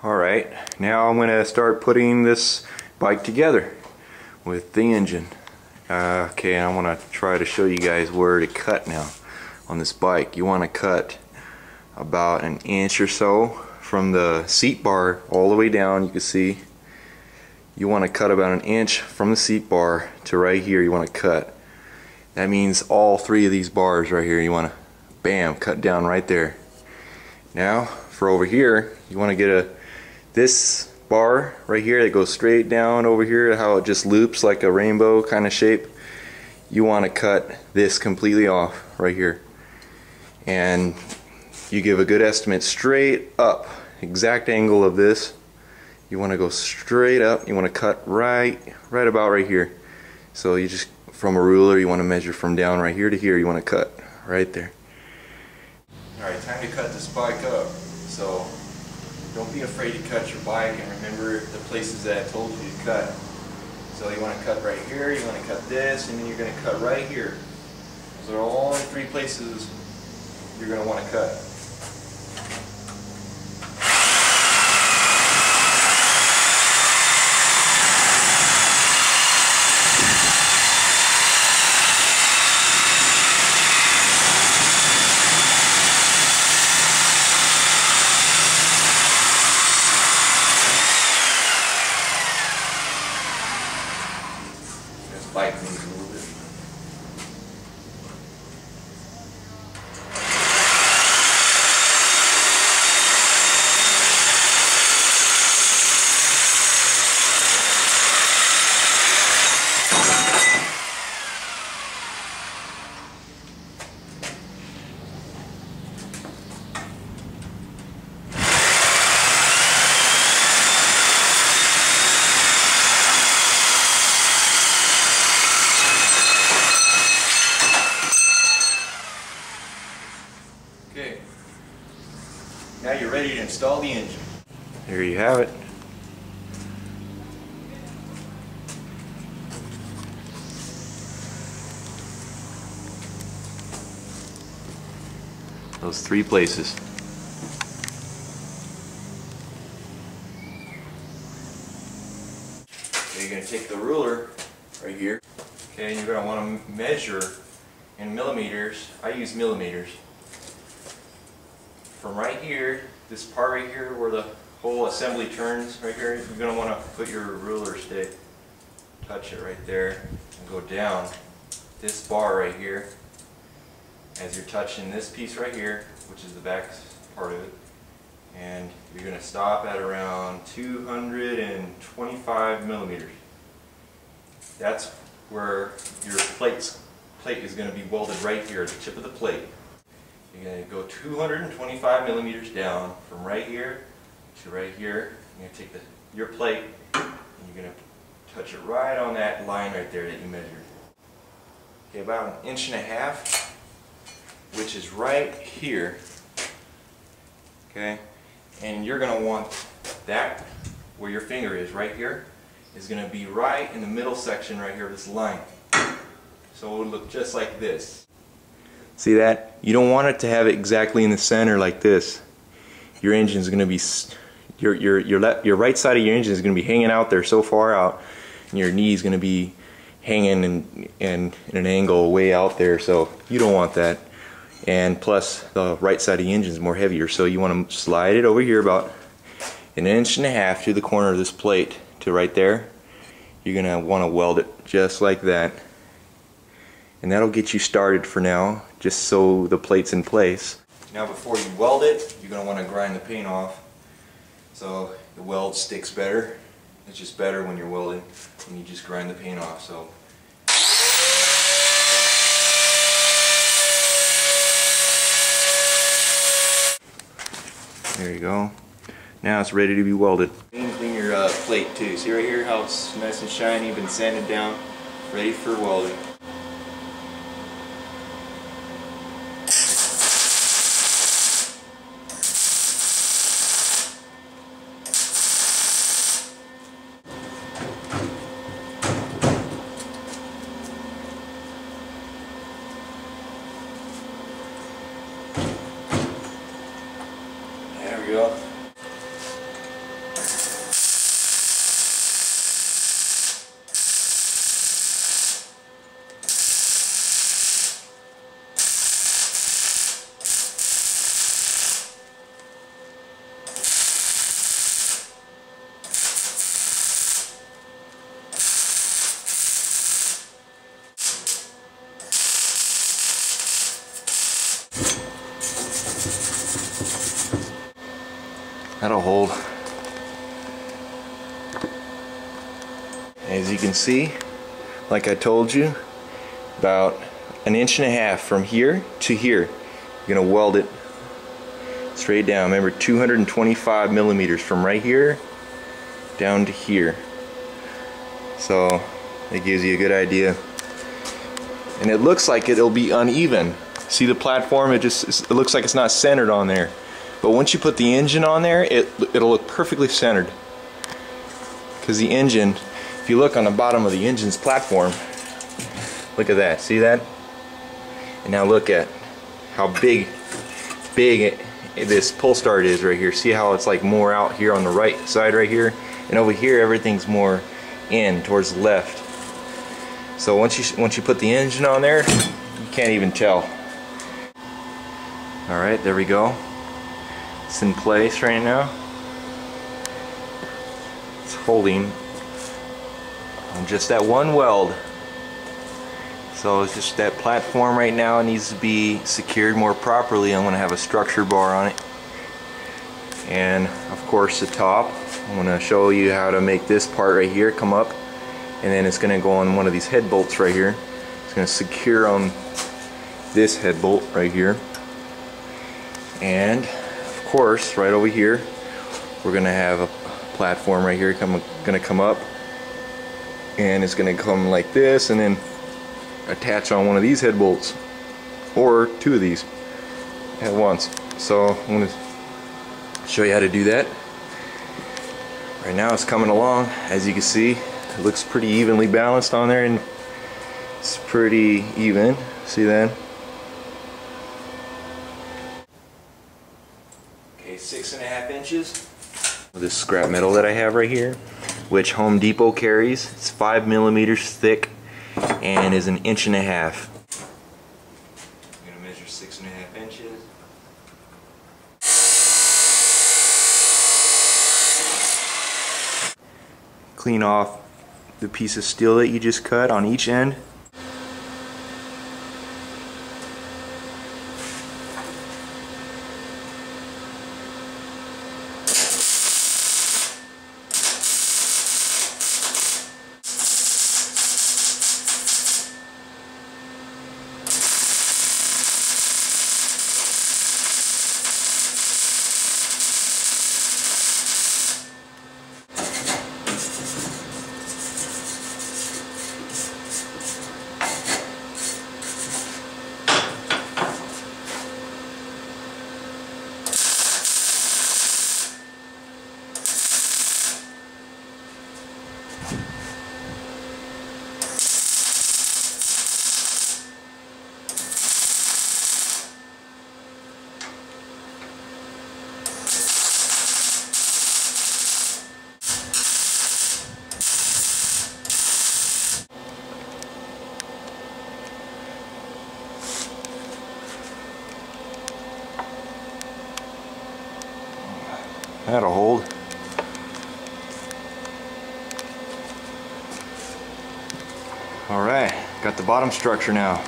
Alright, now I'm going to start putting this bike together with the engine. Okay, I want to try to show you guys where to cut now on this bike. You want to cut about an inch or so from the seat bar all the way down. You can see you want to cut about an inch from the seat bar to right here. You want to cut. That means all three of these bars right here. You want to bam, cut down right there. Now for over here, you want to get this bar right here that goes straight down over here, how it just loops like a rainbow kind of shape. You want to cut this completely off right here, and you give a good estimate straight up, exact angle of this. You want to go straight up. You want to cut right about right here. So you just, from a ruler, you want to measure from down right here to here. You want to cut right there. Alright, time to cut this bike up. So don't be afraid to cut your bike, and remember the places that I told you to cut. So you want to cut right here, you want to cut this, and then you're going to cut right here. Those are all the three places you're going to want to cut. Bike moves a little bit. Okay, now you're ready to install the engine. There you have it. Those three places. Okay, you're going to take the ruler right here. Okay, and you're going to want to measure in millimeters. I use millimeters. From right here, this part right here where the whole assembly turns right here, you're going to want to put your ruler stick, touch it right there, and go down this bar right here as you're touching this piece right here, which is the back part of it, and you're going to stop at around 225 millimeters. That's where your plate is going to be welded right here at the tip of the plate. You're going to go 225 millimeters down from right here to right here. You're going to take your plate and you're going to touch it right on that line right there that you measured. Okay, about 1.5 inches, which is right here. Okay, and you're going to want that where your finger is right here is going to be right in the middle section right here of this line. So it will look just like this. See that? You don't want it to have it exactly in the center like this. Your engine is going to be, your right side of your engine is going to be hanging out there so far out, and your knee is going to be hanging in an angle way out there. So you don't want that. And plus, the right side of the engine is more heavier, so you want to slide it over here about 1.5 inches to the corner of this plate to right there. You're going to want to weld it just like that. And that'll get you started for now, just so the plate's in place. Now before you weld it, you're going to want to grind the paint off so the weld sticks better. It's just better when you're welding when you just grind the paint off. So there you go. Now it's ready to be welded. Clean your plate too. See right here how it's nice and shiny, been sanded down, ready for welding. There we go. hold. As you can see, like I told you, about 1.5 inches from here to here. You're gonna weld it straight down. Remember, 225 millimeters from right here down to here. So it gives you a good idea. And it looks like it'll be uneven. See the platform? It looks like it's not centered on there. But once you put the engine on there, it'll look perfectly centered. Because the engine, if you look on the bottom of the engine's platform, look at that. See that? And now look at how big this pull start is right here. See how it's like more out here on the right side right here, and over here everything's more in towards the left. So once you put the engine on there, you can't even tell. All right, there we go. It's in place right now. It's holding on just that one weld. So it's just that platform right now needs to be secured more properly. I'm going to have a structure bar on it. And of course the top. I'm going to show you how to make this part right here come up. And then it's going to go on one of these head bolts right here. It's going to secure on this head bolt right here. And of course right over here we're going to have a platform right here going to come up. And it's going to come like this and then attach on one of these head bolts, or two of these at once. So I'm going to show you how to do that. Right now it's coming along. As you can see, it looks pretty evenly balanced on there, and it's pretty even. See that? Okay, 6.5 inches. This scrap metal that I have right here, which Home Depot carries, it's 5 millimeters thick and is 1.5 inches. I'm going to measure 6.5 inches. Clean off the piece of steel that you just cut on each end. That'll hold. Alright, got the bottom structure now.